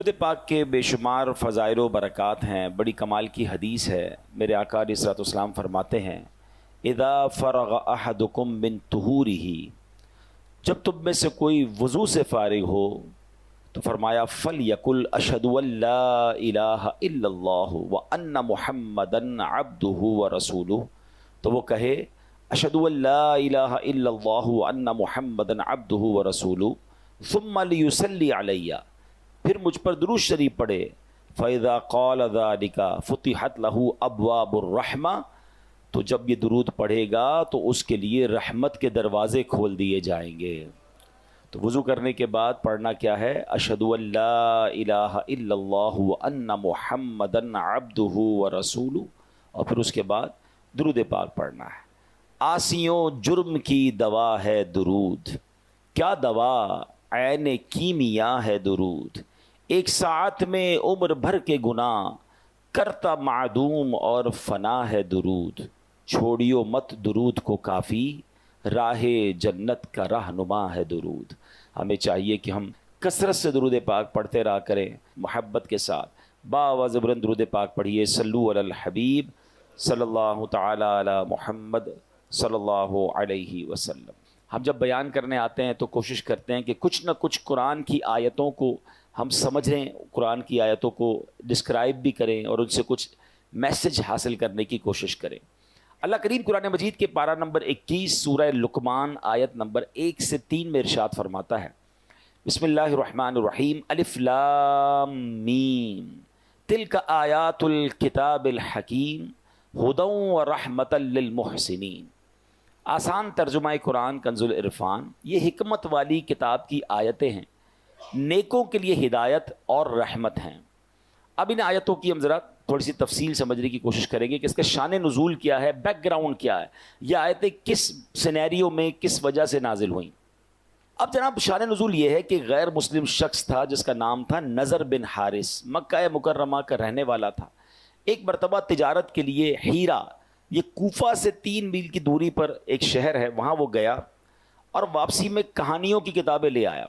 درود پاک کے بے شمار فضائل و برکات ہیں، بڑی کمال کی حدیث ہے۔ میرے آقا علیہ الصلوۃ والسلام فرماتے ہیں اذا فرغ احدکم من طہورہ، جب تم میں سے کوئی وضو سے فارغ ہو تو فرمایا فلیقل اشہد ان لا الہ الا اللہ وان محمدا عبدہ ورسولہ، تو وہ کہے اشہد ان لا الہ الا اللہ وان محمدا عبدہ ورسولہ ثم لیصلی علیہ، پھر مجھ پر درود شریف پڑھے، فَإِذَا قَالَ ذَلِكَ فُتِحَتْ لَهُ أَبْوَابُ الرَّحْمَةِ، تو جب یہ درود پڑھے گا تو اس کے لیے رحمت کے دروازے کھول دیے جائیں گے۔ تو وضو کرنے کے بعد پڑھنا کیا ہے؟ اشہد ان لا الہ الا اللہ وان محمدا عبدہ ورسولہ، اور پھر اس کے بعد درود پاک پڑھنا ہے۔ آسیوں جرم کی دوا ہے درود، کیا دوا عین کیمیا ہے درود، ایک ساعت میں عمر بھر کے گناہ کرتا معدوم اور فنا ہے درود، چھوڑیو مت درود کو کافی راہ جنت کا رہنما ہے درود۔ ہمیں چاہیے کہ ہم کثرت سے درود پاک پڑھتے رہا کریں، محبت کے ساتھ باآواز بلند درود پاک پڑھیے۔ صلو علی الحبیب صلی اللہ تعالی علی محمد صلی اللہ علیہ وسلم۔ ہم جب بیان کرنے آتے ہیں تو کوشش کرتے ہیں کہ کچھ نہ کچھ قرآن کی آیتوں کو ہم سمجھیں، قرآن کی آیتوں کو ڈسکرائب بھی کریں اور ان سے کچھ میسج حاصل کرنے کی کوشش کریں۔ اللہ کریم قرآن مجید کے پارہ نمبر 21 سورہ لقمان آیت نمبر 1 سے 3 میں ارشاد فرماتا ہے، بسم اللہ الرحمن الرحیم، الف لام میم تلک آیات الکتاب الحکیم ھدی ورحمۃ للمحسنین۔ آسان ترجمہ قرآن کنز العرفان، یہ حکمت والی کتاب کی آیتیں ہیں، نیکوں کے لیے ہدایت اور رحمت ہیں۔ اب ان آیتوں کی ہم ذرا تھوڑی سی تفصیل سمجھنے کی کوشش کریں گے کہ اس کا شان نزول کیا ہے، بیک گراؤنڈ کیا ہے، یہ آیتیں کس سینیریو میں کس وجہ سے نازل ہوئیں۔ اب جناب شان نزول یہ ہے کہ غیر مسلم شخص تھا جس کا نام تھا نضر بن حارث، مکہ مکرمہ کا رہنے والا تھا۔ ایک مرتبہ تجارت کے لیے ہیرا، یہ کوفہ سے 3 میل کی دوری پر ایک شہر ہے، وہاں وہ گیا اور واپسی میں کہانیوں کی کتابیں لے آیا،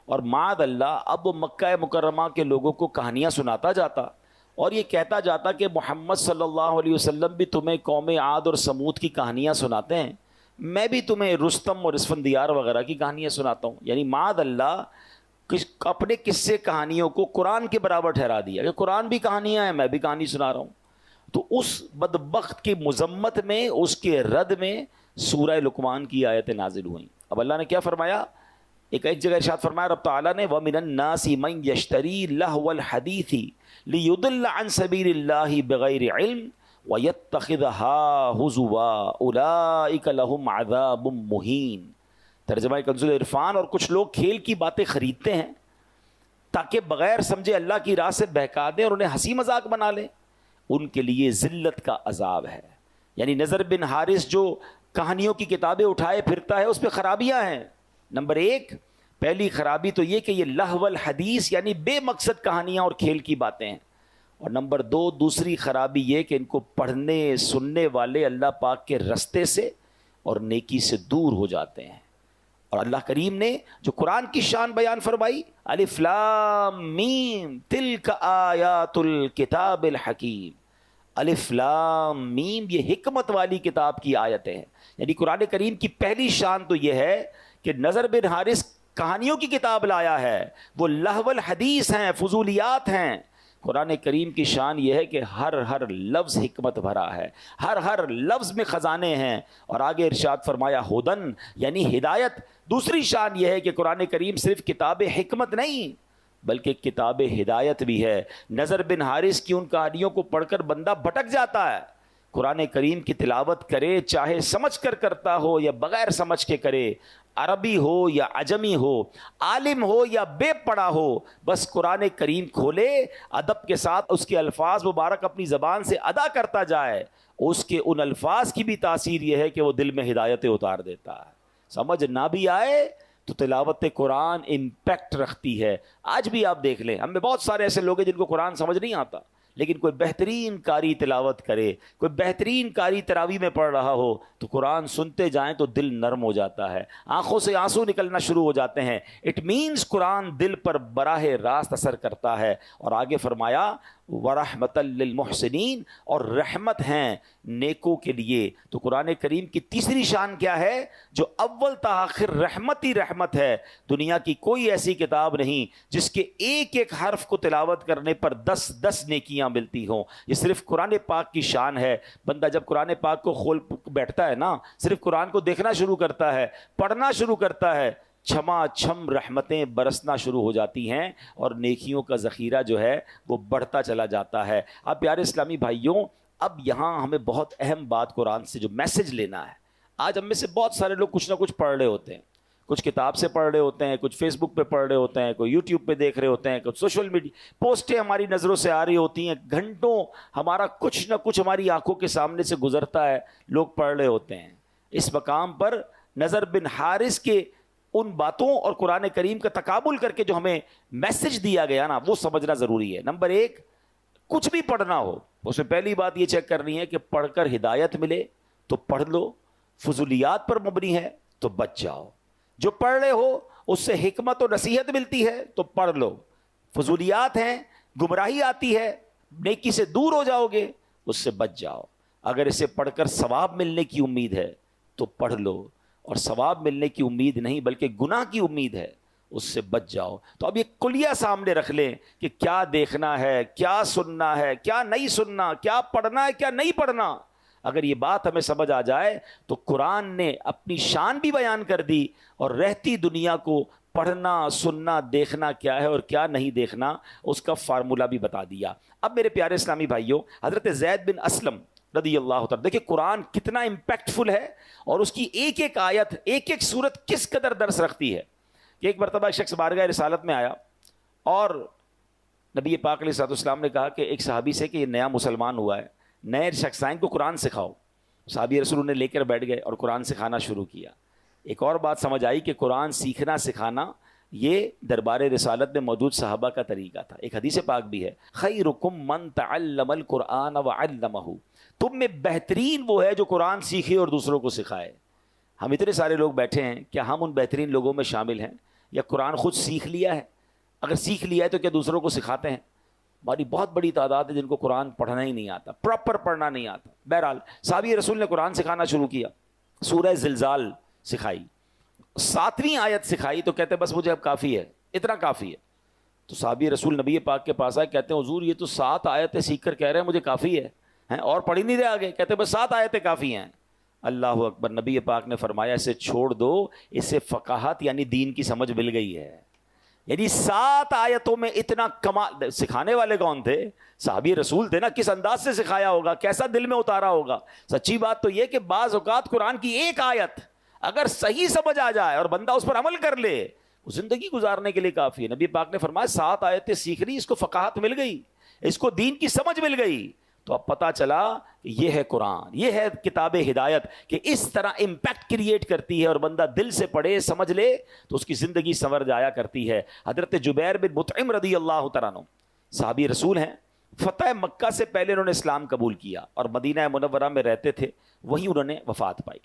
اور معاذ اللہ اب وہ مکہ مکرمہ کے لوگوں کو کہانیاں سناتا جاتا اور یہ کہتا جاتا کہ محمد صلی اللہ علیہ وسلم بھی تمہیں قوم عاد اور سمود کی کہانیاں سناتے ہیں، میں بھی تمہیں رستم اور اسفندیار وغیرہ کی کہانیاں سناتا ہوں۔ یعنی معاذ اللہ اپنے قصے کہانیوں کو قرآن کے برابر ٹھہرا دیا کہ قرآن بھی کہانیاں ہیں، میں بھی کہانی سنا رہا ہوں۔ تو اس بدبخت کی مذمت میں، اس کے رد میں سورہ لقمان کی آیتیں نازل ہوئیں۔ اب اللہ نے کیا فرمایا؟ ایک جگہ ارشاد فرمایا رب تعالیٰ نے وَمِنَ النَّاسِ مَن يَشْتَرِي لَهْوَ الْحَدِيثِ لِيُضِلَّ عَن سَبِيلِ اللَّهِ بِغَيْرِ عِلْمٍ وَيَتَّخِذَهَا هُزُوًا أُولَٰئِكَ لَهُمْ عَذَابٌ مُّهِينٌ۔ ترجمہ کنز العرفان، اور کچھ لوگ کھیل کی باتیں خریدتے ہیں تاکہ بغیر سمجھے اللہ کی راہ سے بہکا دیں اور انہیں ہنسی مذاق بنا لیں، ان کے لیے ذلت کا عذاب ہے۔ یعنی نضر بن حارث جو کہانیوں کی کتابیں اٹھائے پھرتا ہے اس پہ خرابیاں ہیں۔ نمبر 1، پہلی خرابی تو یہ کہ یہ لہو الحدیث یعنی بے مقصد کہانیاں اور کھیل کی باتیں ہیں، اور نمبر 2 دوسری خرابی یہ کہ ان کو پڑھنے سننے والے اللہ پاک کے رستے سے اور نیکی سے دور ہو جاتے ہیں۔ اور اللہ کریم نے جو قرآن کی شان بیان فرمائی، الف لام میم تلک آیات الکتاب الحکیم، الف لام میم یہ حکمت والی کتاب کی آیتیں ہیں۔ یعنی قرآن کریم کی پہلی شان تو یہ ہے کہ نضر بن حارث کہانیوں کی کتاب لایا ہے، وہ لہو الحدیث ہیں، فضولیات ہیں۔ قرآن کریم کی شان یہ ہے کہ ہر لفظ حکمت بھرا ہے، ہر لفظ میں خزانے ہیں، اور آگے ارشاد فرمایا ہدن یعنی ہدایت۔ دوسری شان یہ ہے کہ قرآن کریم صرف کتاب حکمت نہیں بلکہ کتاب ہدایت بھی ہے۔ نضر بن حارث کی ان کہانیوں کو پڑھ کر بندہ بھٹک جاتا ہے، قرآن کریم کی تلاوت کرے چاہے سمجھ کر کرتا ہو یا بغیر سمجھ کے کرے، عربی ہو یا عجمی ہو، عالم ہو یا بے پڑھا ہو، بس قرآن کریم کھولے، ادب کے ساتھ اس کے الفاظ مبارک اپنی زبان سے ادا کرتا جائے، اس کے ان الفاظ کی بھی تاثیر یہ ہے کہ وہ دل میں ہدایتیں اتار دیتا ہے۔ سمجھ نہ بھی آئے تو تلاوت قرآن امپیکٹ رکھتی ہے۔ آج بھی آپ دیکھ لیں، ہم میں بہت سارے ایسے لوگ ہیں جن کو قرآن سمجھ نہیں آتا، لیکن کوئی بہترین قاری تلاوت کرے، کوئی بہترین قاری تراویح میں پڑھ رہا ہو تو قرآن سنتے جائیں تو دل نرم ہو جاتا ہے، آنکھوں سے آنسو نکلنا شروع ہو جاتے ہیں. اٹ مینس قرآن دل پر براہ راست اثر کرتا ہے. اور آگے فرمایا وَرَحْمَةً لِّلْمُحْسِنِينَ، اور رحمت ہیں نیکوں کے لیے. تو قرآن کریم کی تیسری شان کیا ہے؟ جو اول تا آخر رحمت ہی رحمت ہے. دنیا کی کوئی ایسی کتاب نہیں جس کے ایک ایک حرف کو تلاوت کرنے پر 10 نیکیاں ملتی ہوں. یہ صرف قرآن پاک کی شان ہے. بندہ جب قرآن پاک کو کھول بیٹھتا ہے نا، صرف قرآن کو دیکھنا شروع کرتا ہے، پڑھنا شروع کرتا ہے، چھما چھم رحمتیں برسنا شروع ہو جاتی ہیں اور نیکیوں کا ذخیرہ جو ہے وہ بڑھتا چلا جاتا ہے. اب پیارے اسلامی بھائیوں، اب یہاں ہمیں بہت اہم بات قرآن سے جو میسج لینا ہے. آج ہم میں سے بہت سارے لوگ کچھ نہ کچھ پڑھ رہے ہوتے ہیں، کچھ کتاب سے پڑھ رہے ہوتے ہیں، کچھ فیس بک پہ پڑھ رہے ہوتے ہیں، کوئی یوٹیوب پہ دیکھ رہے ہوتے ہیں، کچھ سوشل میڈیا پوسٹیں ہماری نظروں سے آ رہی ہوتی ہیں، گھنٹوں ہمارا کچھ نہ کچھ ہماری آنکھوں کے سامنے سے گزرتا ہے، لوگ پڑھ رہے ہوتے ہیں. اس مقام پر نضر بن حارث کے ان باتوں اور قرآن کریم کا تقابل کر کے جو ہمیں میسج دیا گیا نا، وہ سمجھنا ضروری ہے. نمبر 1، کچھ بھی پڑھنا ہو اس میں پہلی بات یہ چیک کرنی ہے کہ پڑھ کر ہدایت ملے تو پڑھ لو، فضولیات پر مبنی ہے تو بچ جاؤ. جو پڑھ رہے ہو اس سے حکمت و نصیحت ملتی ہے تو پڑھ لو، فضولیات ہیں، گمراہی آتی ہے، نیکی سے دور ہو جاؤ گے، اس سے بچ جاؤ. اگر اسے پڑھ کر ثواب ملنے کی امید ہے تو پڑھ لو، اور ثواب ملنے کی امید نہیں بلکہ گناہ کی امید ہے، اس سے بچ جاؤ. تو اب یہ کلیہ سامنے رکھ لیں کہ کیا دیکھنا ہے، کیا سننا ہے، کیا نہیں سننا، کیا پڑھنا ہے، کیا نہیں پڑھنا. اگر یہ بات ہمیں سمجھ آ جائے تو قرآن نے اپنی شان بھی بیان کر دی اور رہتی دنیا کو پڑھنا، سننا، دیکھنا کیا ہے اور کیا نہیں دیکھنا اس کا فارمولہ بھی بتا دیا. اب میرے پیارے اسلامی بھائیوں، حضرت زید بن اسلم رضی اللہ تعالیٰ، دیکھیں قرآن کتنا امپیکٹفل ہے اور اس کی ایک ایک آیت، ایک ایک سورت کس قدر درس رکھتی ہے. کہ ایک مرتبہ ایک شخص بارگاہ رسالت میں آیا اور نبی پاک علیہ الصلوۃ والسلام نے کہا کہ ایک صحابی سے کہ یہ نیا مسلمان ہوا ہے، نئے شخص آئیں کو قرآن سکھاؤ. صحابی رسول نے لے کر بیٹھ گئے اور قرآن سکھانا شروع کیا. ایک اور بات سمجھ آئی کہ قرآن سیکھنا سکھانا یہ دربار رسالت میں موجود صحابہ کا طریقہ تھا. ایک حدیث پاک بھی ہے، خیرکم من تعلم القرآن وعلمہ، تم میں بہترین وہ ہے جو قرآن سیکھے اور دوسروں کو سکھائے. ہم اتنے سارے لوگ بیٹھے ہیں، کیا ہم ان بہترین لوگوں میں شامل ہیں یا قرآن خود سیکھ لیا ہے؟ اگر سیکھ لیا ہے تو کیا دوسروں کو سکھاتے ہیں؟ ہماری بہت بڑی تعداد ہے جن کو قرآن پڑھنا ہی نہیں آتا، پراپر پڑھنا نہیں آتا. بہرحال صحابی رسول نے قرآن سکھانا شروع کیا، سورہ زلزال سکھائی، 7ویں آیت سکھائی تو کہتے بس مجھے اب کافی ہے، اتنا کافی ہے. تو صحابی رسول نبی پاک کے پاس آئے، کہتے ہیں حضور یہ تو 7 آیتیں سیکھ کر کہہ رہے ہیں مجھے کافی ہے، اور پڑھ ہی نہیں رہے آگے. کہتے بس 7 آیتیں کافی ہیں. اللہ اکبر. نبی پاک نے فرمایا اسے چھوڑ دو، اسے فقاہت یعنی دین کی سمجھ مل گئی ہے. یعنی 7 آیتوں میں اتنا کمال. سکھانے والے کون تھے؟ صحابی رسول تھے نا. کس انداز سے سکھایا ہوگا، کیسا دل میں اتارا ہوگا. سچی بات تو یہ کہ بعض اوقات قرآن کی ایک آیت اگر صحیح سمجھ آ جائے اور بندہ اس پر عمل کر لے، زندگی گزارنے کے لیے کافی ہے. نبی پاک نے فرمایا 7 آیتیں سیکھ لی، اس کو فقاہت مل گئی، اس کو دین کی سمجھ مل گئی. تو اب پتا چلا کہ یہ ہے قرآن، یہ ہے کتاب ہدایت کہ اس طرح امپیکٹ کریٹ کرتی ہے اور بندہ دل سے پڑھے سمجھ لے تو اس کی زندگی سنور جایا کرتی ہے. حضرت جبیر بن مطعم رضی اللہ تعالیٰ عنہ صحابی رسول ہیں. فتح مکہ سے پہلے انہوں نے اسلام قبول کیا اور مدینہ منورہ میں رہتے تھے، وہیں انہوں نے وفات پائی.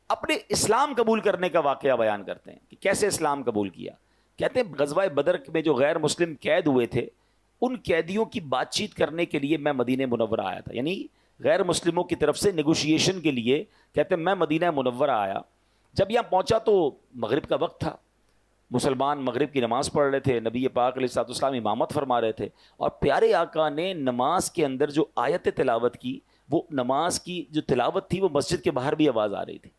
اپنے اسلام قبول کرنے کا واقعہ بیان کرتے ہیں کہ کیسے اسلام قبول کیا. کہتے ہیں غزوہ بدر میں جو غیر مسلم قید ہوئے تھے ان قیدیوں کی بات چیت کرنے کے لیے میں مدینہ منورہ آیا تھا، یعنی غیر مسلموں کی طرف سے نیگوشیشن کے لیے. کہتے ہیں میں مدینہ منورہ آیا، جب یہاں پہنچا تو مغرب کا وقت تھا، مسلمان مغرب کی نماز پڑھ رہے تھے، نبی پاک علیہ الصلوۃ والسلام امامت فرما رہے تھے اور پیارے آقا نے نماز کے اندر جو آیت تلاوت کی، وہ نماز کی جو تلاوت تھی وہ مسجد کے باہر بھی آواز آ رہی تھی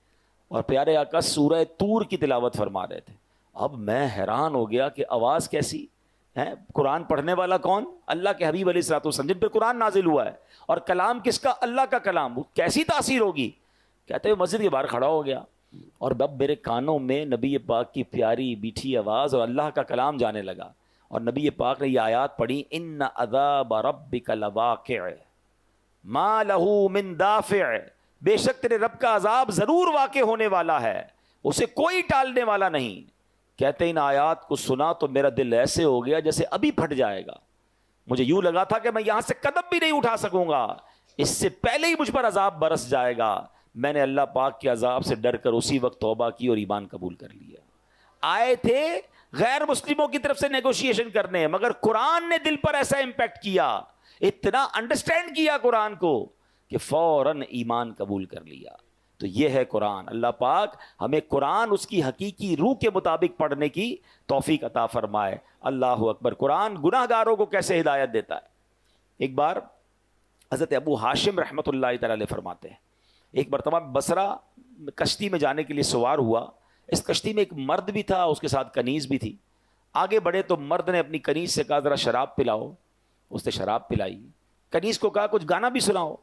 اور پیارے آقا سورہ طور کی تلاوت فرما رہے تھے. اب میں حیران ہو گیا کہ آواز کیسی ہے، قرآن پڑھنے والا کون؟ اللہ کے حبیب علیہ الصلوۃ والسلام جن پہ قرآن نازل ہوا ہے، اور کلام کس کا؟ اللہ کا کلام. وہ کیسی تاثیر ہوگی. کہتے ہیں مسجد کے باہر کھڑا ہو گیا اور اب میرے کانوں میں نبی پاک کی پیاری میٹھی آواز اور اللہ کا کلام جانے لگا اور نبی پاک نے یہ آیات پڑھی، ان عذاب ربک لواقع ما لہ من دافع، بے شک تیرے رب کا عذاب ضرور واقع ہونے والا ہے، اسے کوئی ٹالنے والا نہیں. کہتے ہیں ان آیات کو سنا تو میرا دل ایسے ہو گیا جیسے ابھی پھٹ جائے گا. مجھے یوں لگا تھا کہ میں یہاں سے قدم بھی نہیں اٹھا سکوں گا، اس سے پہلے ہی مجھ پر عذاب برس جائے گا۔ میں نے اللہ پاک کے عذاب سے ڈر کر اسی وقت توبہ کی اور ایمان قبول کر لیا۔ آئے تھے غیر مسلموں کی طرف سے نیگوشیشن کرنے، مگر قرآن نے دل پر ایسا امپیکٹ کیا، اتنا انڈرسٹینڈ کیا قرآن کو کہ فوراً ایمان قبول کر لیا۔ تو یہ ہے قرآن۔ اللہ پاک ہمیں قرآن اس کی حقیقی روح کے مطابق پڑھنے کی توفیق عطا فرمائے۔ اللہ اکبر۔ قرآن گناہ گاروں کو کیسے ہدایت دیتا ہے۔ ایک بار حضرت ابو ہاشم رحمۃ اللہ تعالی علیہ فرماتے ہیں، ایک مرتبہ بصرہ کشتی میں جانے کے لیے سوار ہوا۔ اس کشتی میں ایک مرد بھی تھا، اس کے ساتھ کنیز بھی تھی۔ آگے بڑھے تو مرد نے اپنی کنیز سے کہا ذرا شراب پلاؤ، اس نے شراب پلائی۔ کنیز کو کہا کچھ گانا بھی سناؤ،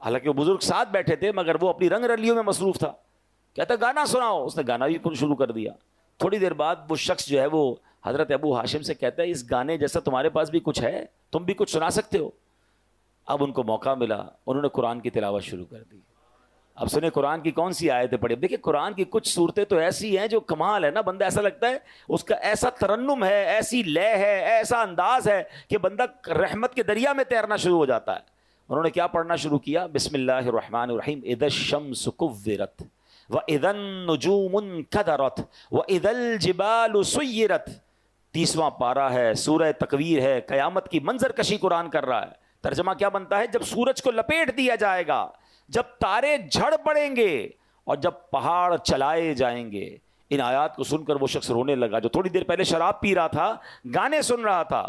حالانکہ وہ بزرگ ساتھ بیٹھے تھے مگر وہ اپنی رنگ رلیوں میں مصروف تھا۔ کہتا گانا سناؤ، اس نے گانا بھی شروع کر دیا۔ تھوڑی دیر بعد وہ شخص جو ہے وہ حضرت ابو ہاشم سے کہتا ہے اس گانے جیسا تمہارے پاس بھی کچھ ہے، تم بھی کچھ سنا سکتے ہو؟ اب ان کو موقع ملا، انہوں نے قرآن کی تلاوت شروع کر دی۔ اب سنیں قرآن کی کون سی آیتیں پڑھی۔ دیکھیں قرآن کی کچھ صورتیں تو ایسی ہیں جو کمال ہے نا، بندہ ایسا لگتا ہے اس کا ایسا ترنم ہے، ایسی لے ہے، ایسا انداز ہے کہ بندہ رحمت کے دریا میں تیرنا شروع ہو جاتا ہے۔ انہوں نے کیا پڑھنا شروع کیا؟ بسم اللہ الرحمن الرحیم، اذا الشمس کورت واذا النجوم انکدرت واذا الجبال سیرت۔ 30واں پارہ ہے، سورہ تکویر ہے، قیامت کی منظر کشی قرآن کر رہا ہے۔ ترجمہ کیا بنتا ہے؟ جب سورج کو لپیٹ دیا جائے گا، جب تارے جھڑ پڑیں گے اور جب پہاڑ چلائے جائیں گے۔ ان آیات کو سن کر وہ شخص رونے لگا جو تھوڑی دیر پہلے شراب پی رہا تھا، گانے سن رہا تھا۔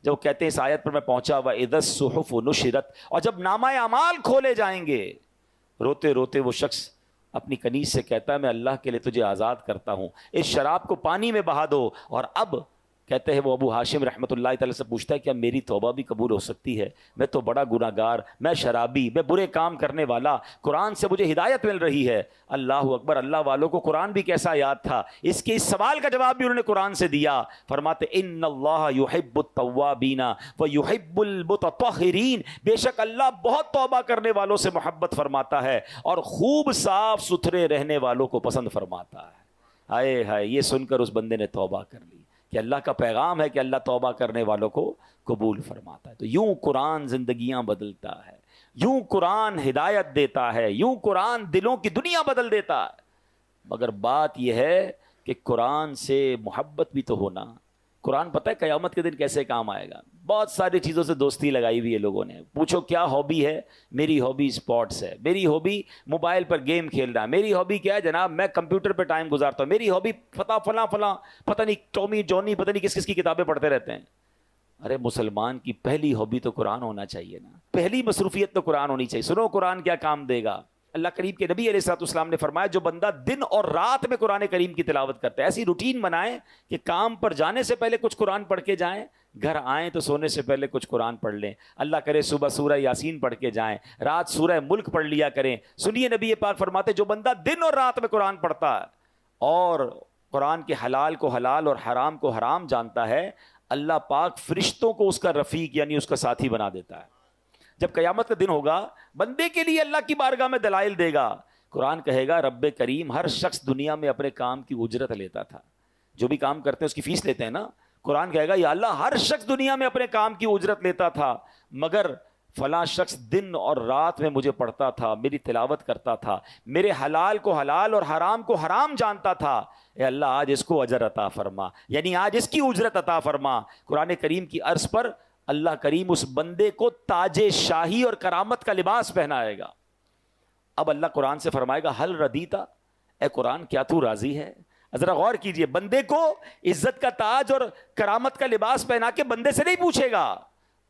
جب وہ کہتے ہیں اس آیت پر میں پہنچا وَإِذَا الصُّحُفُ نُشِرَتْ، اور جب نامہ اعمال کھولے جائیں گے۔ روتے روتے وہ شخص اپنی کنیز سے کہتا ہے میں اللہ کے لیے تجھے آزاد کرتا ہوں، اس شراب کو پانی میں بہا دو۔ اور اب کہتے ہیں وہ ابو ہاشم رحمۃ اللہ تعالی سے پوچھتا ہے کیا میری توبہ بھی قبول ہو سکتی ہے؟ میں تو بڑا گناہ گار، میں شرابی، میں برے کام کرنے والا، قرآن سے مجھے ہدایت مل رہی ہے۔ اللہ اکبر۔ اللہ والوں کو قرآن بھی کیسا یاد تھا، اس کے اس سوال کا جواب بھی انہوں نے قرآن سے دیا۔ فرماتے ان اللہ یحب التوابین ویحب المتطہرین، بے شک اللہ بہت توبہ کرنے والوں سے محبت فرماتا ہے اور خوب صاف ستھرے رہنے والوں کو پسند فرماتا ہے۔ ہائے ہائے، یہ سن کر اس بندے نے توبہ کر لی کہ اللہ کا پیغام ہے کہ اللہ توبہ کرنے والوں کو قبول فرماتا ہے۔ تو یوں قرآن زندگیاں بدلتا ہے، یوں قرآن ہدایت دیتا ہے، یوں قرآن دلوں کی دنیا بدل دیتا ہے۔ مگر بات یہ ہے کہ قرآن سے محبت بھی تو ہونا۔ قرآن پتہ ہے قیامت کے دن کیسے کام آئے گا؟ بہت ساری چیزوں سے دوستی لگائی ہوئی ہے لوگوں نے۔ پوچھو کیا ہابی ہے؟ میری ہابی اسپورٹس ہے، میری ہابی موبائل پر گیم کھیلنا ہے، میری ہابی کیا ہے جناب میں کمپیوٹر پہ ٹائم گزارتا ہوں، میری ہابی فلاں پتہ نہیں ٹامی جونی پتہ نہیں کس کس کی کتابیں پڑھتے رہتے ہیں۔ ارے مسلمان کی پہلی ہابی تو قرآن ہونا چاہیے نا، پہلی مصروفیت تو قرآن ہونی چاہیے۔ سنو قرآن کیا کام دے گا۔ اللہ کریم کے نبی علیہ الصلوۃ والسلام نے فرمایا جو بندہ دن اور رات میں قرآن کریم کی تلاوت کرتا ہے، ایسی روٹین بنائیں کہ کام پر جانے سے پہلے کچھ قرآن پڑھ کے جائیں، گھر آئیں تو سونے سے پہلے کچھ قرآن پڑھ لیں، اللہ کرے صبح سورہ یاسین پڑھ کے جائیں، رات سورہ ملک پڑھ لیا کریں۔ سنیے نبی پاک فرماتے جو بندہ دن اور رات میں قرآن پڑھتا ہے اور قرآن کے حلال کو حلال اور حرام کو حرام جانتا ہے، اللہ پاک فرشتوں کو اس کا رفیق یعنی اس کا ساتھی بنا دیتا ہے۔ جب قیامت کا دن ہوگا بندے کے لیے اللہ کی بارگاہ میں دلائل دے گا، قرآن کہے گا رب کریم ہر شخص دنیا میں اپنے کام کی اجرت لیتا تھا، جو بھی کام کرتے ہیں اس کی فیس لیتے ہیں نا۔ قرآن کہے گا یا اللہ ہر شخص دنیا میں اپنے کام کی اجرت لیتا تھا، مگر فلاں شخص دن اور رات میں مجھے پڑھتا تھا، میری تلاوت کرتا تھا، میرے حلال کو حلال اور حرام کو حرام جانتا تھا، اے اللہ آج اس کو اجر عطا فرما، یعنی آج اس کی اجرت عطا فرما۔ قرآن کریم کی عرض پر اللہ کریم اس بندے کو تاج شاہی اور کرامت کا لباس پہنائے گا۔ اب اللہ قرآن سے فرمائے گا حل ردیتا، اے قرآن کیا تو راضی ہے؟ ذرا غور کیجئے، بندے کو عزت کا تاج اور کرامت کا لباس پہنا کے بندے سے نہیں پوچھے گا،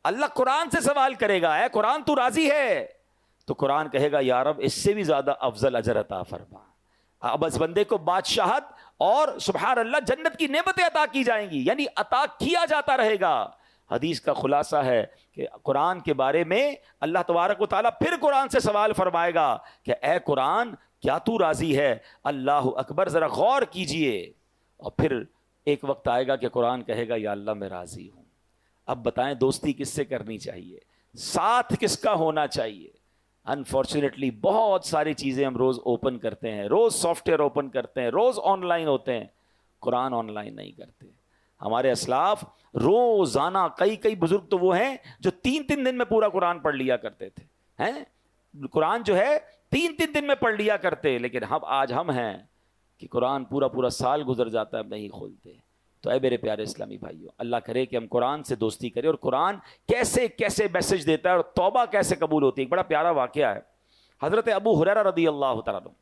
اللہ قرآن سے سوال کرے گا اے قرآن تو راضی ہے؟ تو قرآن کہے گا یا رب اس سے بھی زیادہ افضل اجر عطا فرما۔ اب اس بندے کو بادشاہت اور سبحان اللہ جنت کی نعمتیں عطا کی جائیں گی، یعنی عطا کیا جاتا رہے گا۔ حدیث کا خلاصہ ہے کہ قرآن کے بارے میں اللہ تبارک و تعالیٰ پھر قرآن سے سوال فرمائے گا کہ اے قرآن کیا تو راضی ہے؟ اللہ اکبر، ذرا غور کیجئے۔ اور پھر ایک وقت آئے گا کہ قرآن کہے گا یا اللہ میں راضی ہوں۔ اب بتائیں دوستی کس سے کرنی چاہیے، ساتھ کس کا ہونا چاہیے؟ انفارچونیٹلی بہت ساری چیزیں ہم روز اوپن کرتے ہیں، روز سافٹ ویئر اوپن کرتے ہیں، روز آن لائن ہوتے ہیں، قرآن آن لائن نہیں کرتے۔ ہمارے اسلاف روزانہ کئی بزرگ تو وہ ہیں جو 3 دن میں پورا قرآن پڑھ لیا کرتے تھے، ہیں قرآن جو ہے 3 دن میں پڑھ لیا کرتے، لیکن آج ہم ہیں کہ قرآن پورا سال گزر جاتا ہے نہیں کھولتے. تو اے میرے پیارے اسلامی بھائیوں، اللہ کرے کہ ہم قرآن سے دوستی کریں، اور قرآن کیسے میسج دیتا ہے اور توبہ کیسے قبول ہوتی ہے. ایک بڑا پیارا واقعہ ہے، حضرت ابو ہریرہ رضی اللہ تعالیٰ عنہ،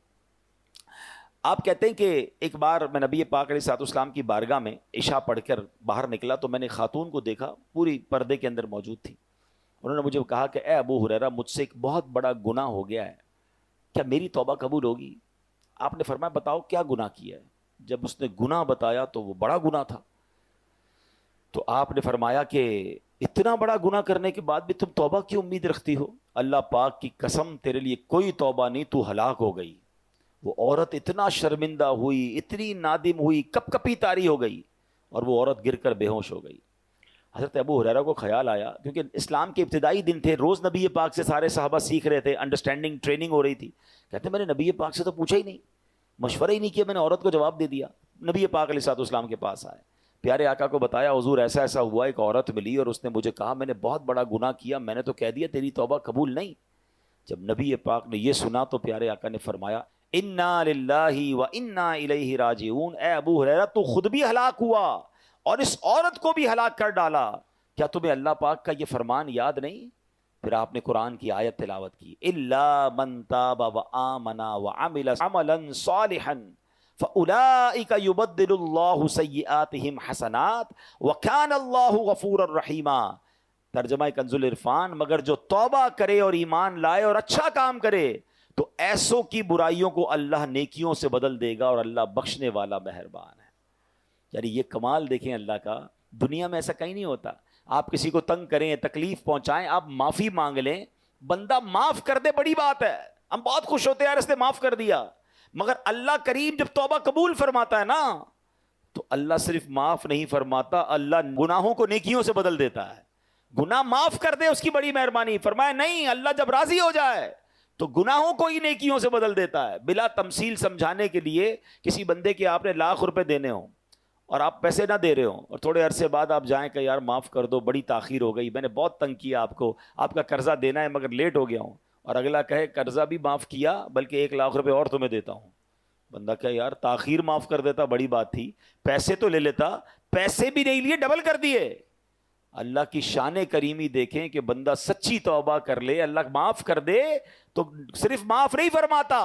آپ کہتے ہیں کہ ایک بار میں نبی پاک علیہ الصلوۃ والسلام کی بارگاہ میں عشاء پڑھ کر باہر نکلا تو میں نے خاتون کو دیکھا، پوری پردے کے اندر موجود تھی. انہوں نے مجھے کہا کہ اے ابو ہریرہ، مجھ سے ایک بہت بڑا گناہ ہو گیا ہے، کیا میری توبہ قبول ہوگی؟ آپ نے فرمایا بتاؤ کیا گناہ کیا ہے. جب اس نے گناہ بتایا تو وہ بڑا گناہ تھا. تو آپ نے فرمایا کہ اتنا بڑا گناہ کرنے کے بعد بھی تم توبہ کی امید رکھتی ہو؟ اللہ پاک کی قسم تیرے لیے کوئی توبہ نہیں، تو ہلاک ہو گئی. وہ عورت اتنا شرمندہ ہوئی، اتنی نادم ہوئی، کپی تاری ہو گئی، اور وہ عورت گر کر بے ہوش ہو گئی. حضرت ابو ہریرہ کو خیال آیا، کیونکہ اسلام کے ابتدائی دن تھے، روز نبی پاک سے سارے صحابہ سیکھ رہے تھے، انڈرسٹینڈنگ ٹریننگ ہو رہی تھی. کہتے میں نے نبی پاک سے تو پوچھا ہی نہیں، مشورہ ہی نہیں کیا، میں نے عورت کو جواب دے دیا. نبی پاک علیہ الصلوۃ والسلام کے پاس آئے، پیارے آقا کو بتایا حضور ایسا ایسا ہوا، ایک عورت ملی اور اس نے مجھے کہا میں نے بہت بڑا گناہ کیا، میں نے تو کہہ دیا تیری توبہ قبول نہیں. جب نبی پاک نے یہ سنا تو پیارے آقا نے فرمایا انا للہ و انا الیہ راجعون. اے ابو ہریرہ تو خود بھی ہلاک ہوا اور اس عورت کو بھی ہلاک کر ڈالا، کیا تمہیں اللہ پاک کا یہ فرمان یاد نہیں؟ پھر آپ نے قرآن کی آیت تلاوت کی، الا من تاب وآمن وعمل عملا صالحا فاولئک یبدل اللہ سیئاتہم حسنات وکان اللہ غفورا رحیما. ترجمہ کنز العرفان، مگر جو توبہ کرے اور ایمان لائے اور اچھا کام کرے تو ایسوں کی برائیوں کو اللہ نیکیوں سے بدل دے گا، اور اللہ بخشنے والا مہربان ہے. یعنی یہ کمال دیکھیں اللہ کا، دنیا میں ایسا کہیں نہیں ہوتا. آپ کسی کو تنگ کریں، تکلیف پہنچائیں، آپ معافی مانگ لیں، بندہ معاف کر دے، بڑی بات ہے، ہم بہت خوش ہوتے ہیں یار اس نے معاف کر دیا. مگر اللہ کریم جب توبہ قبول فرماتا ہے نا تو اللہ صرف معاف نہیں فرماتا، اللہ گناہوں کو نیکیوں سے بدل دیتا ہے. گناہ معاف کر دے اس کی بڑی مہربانی. فرمایا نہیں، اللہ جب راضی ہو جائے تو گناہوں کو ہی نیکیوں سے بدل دیتا ہے. بلا تمثیل سمجھانے کے لیے کسی بندے کے آپ نے لاکھ روپے دینے ہوں اور آپ پیسے نہ دے رہے ہوں، اور تھوڑے عرصے بعد آپ جائیں کہ یار معاف کر دو، بڑی تاخیر ہو گئی، میں نے بہت تنگ کیا آپ کو، آپ کا قرضہ دینا ہے مگر لیٹ ہو گیا ہوں، اور اگلا کہے قرضہ بھی معاف کیا بلکہ 1 لاکھ روپے اور تمہیں دیتا ہوں. بندہ کہ یار تاخیر معاف کر دیتا بڑی بات تھی، پیسے تو لے لیتا، پیسے بھی نہیں لیے، ڈبل کر دیے. اللہ کی شان کریمی دیکھیں کہ بندہ سچی توبہ کر لے، اللہ معاف کر دے تو صرف معاف نہیں فرماتا،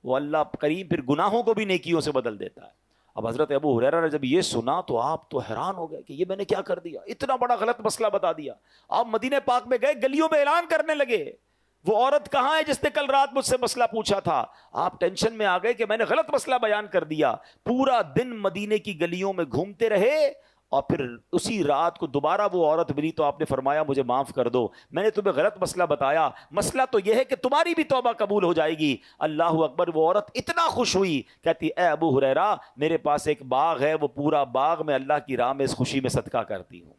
وہ اللہ کریم پھر گناہوں کو بھی نیکیوں سے بدل دیتا ہے. اب حضرت ابو ہریرہ نے جب یہ سنا تو آپ تو حیران ہو گئے کہ یہ میں نے کیا کر دیا، اتنا بڑا غلط مسئلہ بتا دیا. آپ مدینہ پاک میں گئے، گلیوں میں اعلان کرنے لگے وہ عورت کہاں ہے جس نے کل رات مجھ سے مسئلہ پوچھا تھا. آپ ٹینشن میں آ گئے کہ میں نے غلط مسئلہ بیان کر دیا. پورا دن مدینے کی گلیوں میں گھومتے رہے اور پھر اسی رات کو دوبارہ وہ عورت ملی تو آپ نے فرمایا مجھے معاف کر دو، میں نے تمہیں غلط مسئلہ بتایا، مسئلہ تو یہ ہے کہ تمہاری بھی توبہ قبول ہو جائے گی. اللہ اکبر. وہ عورت اتنا خوش ہوئی، کہتی اے ابو ہریرہ میرے پاس ایک باغ ہے، وہ پورا باغ میں اللہ کی راہ میں اس خوشی میں صدقہ کرتی ہوں.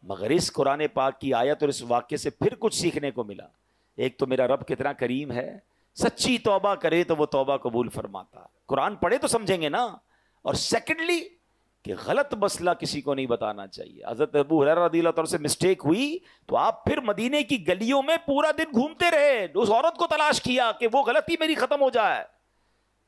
مگر اس قرآن پاک کی آیت اور اس واقعے سے پھر کچھ سیکھنے کو ملا. ایک تو میرا رب کتنا کریم ہے، سچی توبہ کرے تو وہ توبہ قبول فرماتا. قرآن پڑھے تو سمجھیں گے نا. اور سیکنڈلی کہ غلط مسئلہ کسی کو نہیں بتانا چاہیے. حضرت ابو ہریرہ رضی اللہ تعالیٰ سے مسٹیک ہوئی تو آپ پھر مدینے کی گلیوں میں پورا دن گھومتے رہے، اس عورت کو تلاش کیا کہ وہ غلطی میری ختم ہو جائے.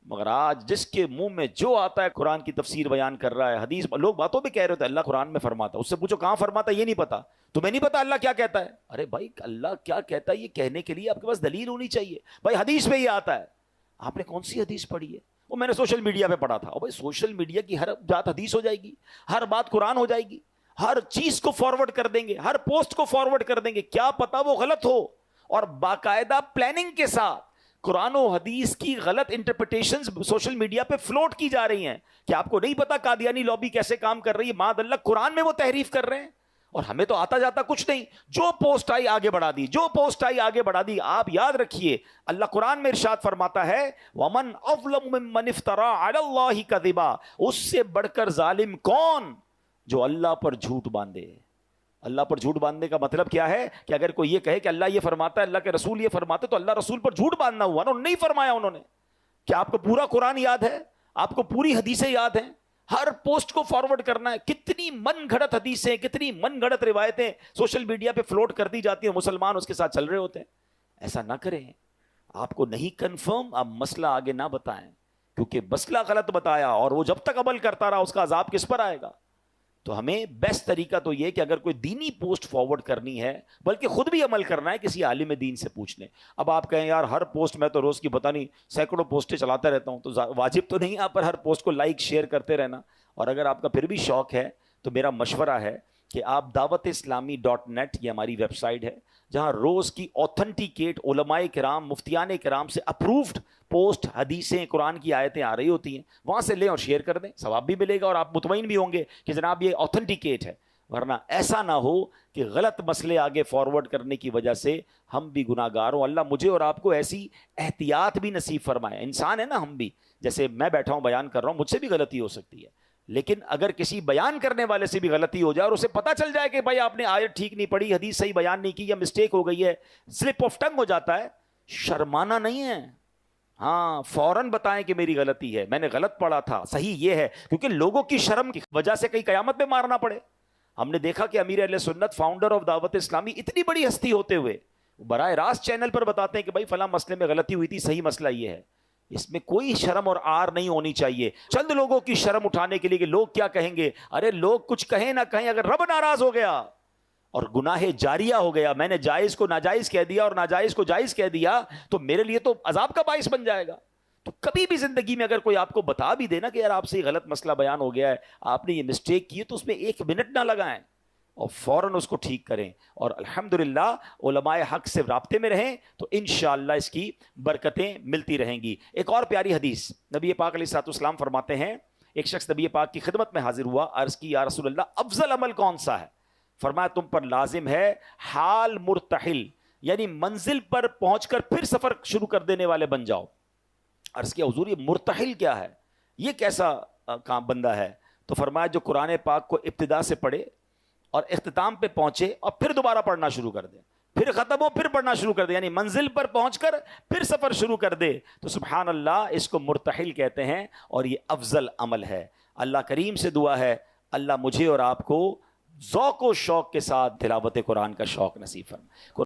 مگر آج جس کے منہ میں جو آتا ہے قرآن کی تفسیر بیان کر رہا ہے، حدیث لوگ باتوں پہ کہہ رہے تھے اللہ قرآن میں فرماتا، اس سے پوچھو کہاں فرماتا، یہ نہیں پتا. تمہیں نہیں پتا اللہ کیا کہتا ہے؟ ارے بھائی اللہ کیا کہتا ہے یہ کہنے کے لیے آپ کے پاس دلیل ہونی چاہیے. بھائی حدیث میں یہ آتا ہے. آپ نے کون سی حدیث پڑھی ہے؟ وہ میں نے سوشل میڈیا پہ پڑھا تھا. بھائی سوشل میڈیا کی ہر بات حدیث ہو جائے گی، ہر بات قرآن ہو جائے گی، ہر چیز کو فارورڈ کر دیں گے، ہر پوسٹ کو فارورڈ کر دیں گے. کیا پتا وہ غلط ہو، اور باقاعدہ پلاننگ کے ساتھ قرآن و حدیث کی غلط انٹرپریٹیشنز سوشل میڈیا پہ فلوٹ کی جا رہی ہیں. کہ آپ کو نہیں پتا قادیانی لابی کیسے کام کر رہی ہے؟ معاذ اللہ قرآن میں وہ تحریف کر رہے ہیں اور ہمیں تو آتا جاتا کچھ نہیں. جو پوسٹ آئی آگے بڑھا دی، جو پوسٹ آئی آگے بڑھا دی. آپ یاد رکھیے اللہ قرآن میں ارشاد فرماتا ہے وَمَنْ أَظْلَمُ مِمَّنِ افْتَرَىٰ عَلَى اللَّهِ كَذِبًا. اس سے بڑھ کر ظالم کون جو اللہ پر جھوٹ باندھے. اللہ پر جھوٹ باندھنے کا مطلب کیا ہے کہ اگر کوئی یہ کہے کہ اللہ یہ فرماتا ہے، اللہ کے رسول یہ فرماتے، تو اللہ رسول پر جھوٹ باندھنا ہوا نا. نہیں فرمایا انہوں نے. کیا آپ کو پورا قرآن یاد ہے؟ آپ کو پوری حدیثیں یاد ہیں؟ ہر پوسٹ کو فارورڈ کرنا ہے. کتنی من گھڑت حدیثیں, کتنی من گھڑت روایتیں سوشل میڈیا پہ فلوٹ کر دی جاتی ہیں, مسلمان اس کے ساتھ چل رہے ہوتے ہیں. ایسا نہ کریں. آپ کو نہیں کنفرم, آپ مسئلہ آگے نہ بتائیں, کیونکہ مسئلہ غلط بتایا اور وہ جب تک عمل کرتا رہا اس کا عذاب کس پر آئے گا. تو ہمیں بیسٹ طریقہ تو یہ کہ اگر کوئی دینی پوسٹ فارورڈ کرنی ہے, بلکہ خود بھی عمل کرنا ہے, کسی عالم دین سے پوچھ لیں. اب آپ کہیں یار ہر پوسٹ میں تو روز کی پتہ نہیں سینکڑوں پوسٹیں چلاتا رہتا ہوں, تو واجب تو نہیں آپ پر ہر پوسٹ کو لائک شیئر کرتے رہنا. اور اگر آپ کا پھر بھی شوق ہے تو میرا مشورہ ہے کہ آپ dawat-islami.net یہ ہماری ویب سائٹ ہے, جہاں روز کی اوتھنٹیکیٹ علماء کرام, مفتیان کرام سے اپروفڈ پوسٹ, حدیثیں, قرآن کی آیتیں آ رہی ہوتی ہیں, وہاں سے لیں اور شیئر کر دیں, ثواب بھی ملے گا اور آپ مطمئن بھی ہوں گے کہ جناب یہ اوتھنٹیکیٹ ہے. ورنہ ایسا نہ ہو کہ غلط مسئلے آگے فارورڈ کرنے کی وجہ سے ہم بھی گناہ گار ہوں. اللہ مجھے اور آپ کو ایسی احتیاط بھی نصیب فرمائے. انسان ہے نا ہم بھی, جیسے میں بیٹھا ہوں بیان کر رہا ہوں, مجھ سے بھی غلطی ہو سکتی ہے, لیکن اگر کسی بیان کرنے والے سے بھی غلطی ہو جائے اور اسے پتہ چل جائے کہ بھائی آپ نے آیت ٹھیک نہیں پڑھی, حدیث صحیح بیان نہیں کی, یا مسٹیک ہو گئی ہے, سلپ آف ٹنگ ہو جاتا ہے, شرمانا نہیں ہے. ہاں فوراً بتائیں کہ میری غلطی ہے, میں نے غلط پڑھا تھا, صحیح یہ ہے, کیونکہ لوگوں کی شرم کی وجہ سے کئی قیامت میں مارنا پڑے. ہم نے دیکھا کہ امیر اہل سنت, فاؤنڈر آف دعوت اسلامی, اتنی بڑی ہستی ہوتے ہوئے براہ راست چینل پر بتاتے ہیں کہ بھائی فلاں مسئلے میں غلطی ہوئی تھی, صحیح مسئلہ یہ ہے. اس میں کوئی شرم اور آر نہیں ہونی چاہیے. چند لوگوں کی شرم اٹھانے کے لیے کہ لوگ کیا کہیں گے. ارے لوگ کچھ کہیں نہ کہیں, اگر رب ناراض ہو گیا اور گناہ جاریہ ہو گیا, میں نے جائز کو ناجائز کہہ دیا اور ناجائز کو جائز کہہ دیا, تو میرے لیے تو عذاب کا باعث بن جائے گا. تو کبھی بھی زندگی میں اگر کوئی آپ کو بتا بھی دے نا کہ یار آپ سے یہ غلط مسئلہ بیان ہو گیا ہے, آپ نے یہ مسٹیک کی ہے, تو اس میں 1 منٹ نہ لگائیں اور فوراً اس کو ٹھیک کریں, اور الحمدللہ علماء حق سے رابطے میں رہیں تو انشاءاللہ اس کی برکتیں ملتی رہیں گی. ایک اور پیاری حدیث, نبی پاک علیہ الصلوۃ والسلام فرماتے ہیں, ایک شخص نبی پاک کی خدمت میں حاضر ہوا, عرض کی یا رسول اللہ افضل عمل کون سا ہے؟ فرمایا تم پر لازم ہے حال مرتحل, یعنی منزل پر پہنچ کر پھر سفر شروع کر دینے والے بن جاؤ. عرض کیا حضور یہ مرتحل کیا ہے, یہ کیسا کام بندہ ہے؟ تو فرمایا جو قرآن پاک کو ابتدا سے پڑھے اور اختتام پہ پہنچے اور پھر دوبارہ پڑھنا شروع کر دے, پھر ختم ہو پھر پڑھنا شروع کر دے, یعنی منزل پر پہنچ کر پھر سفر شروع کر دے, تو سبحان اللہ اس کو مرتحل کہتے ہیں, اور یہ افضل عمل ہے. اللہ کریم سے دعا ہے اللہ مجھے اور آپ کو ذوق و شوق کے ساتھ تلاوت قرآن کا شوق نصیب فرمائے.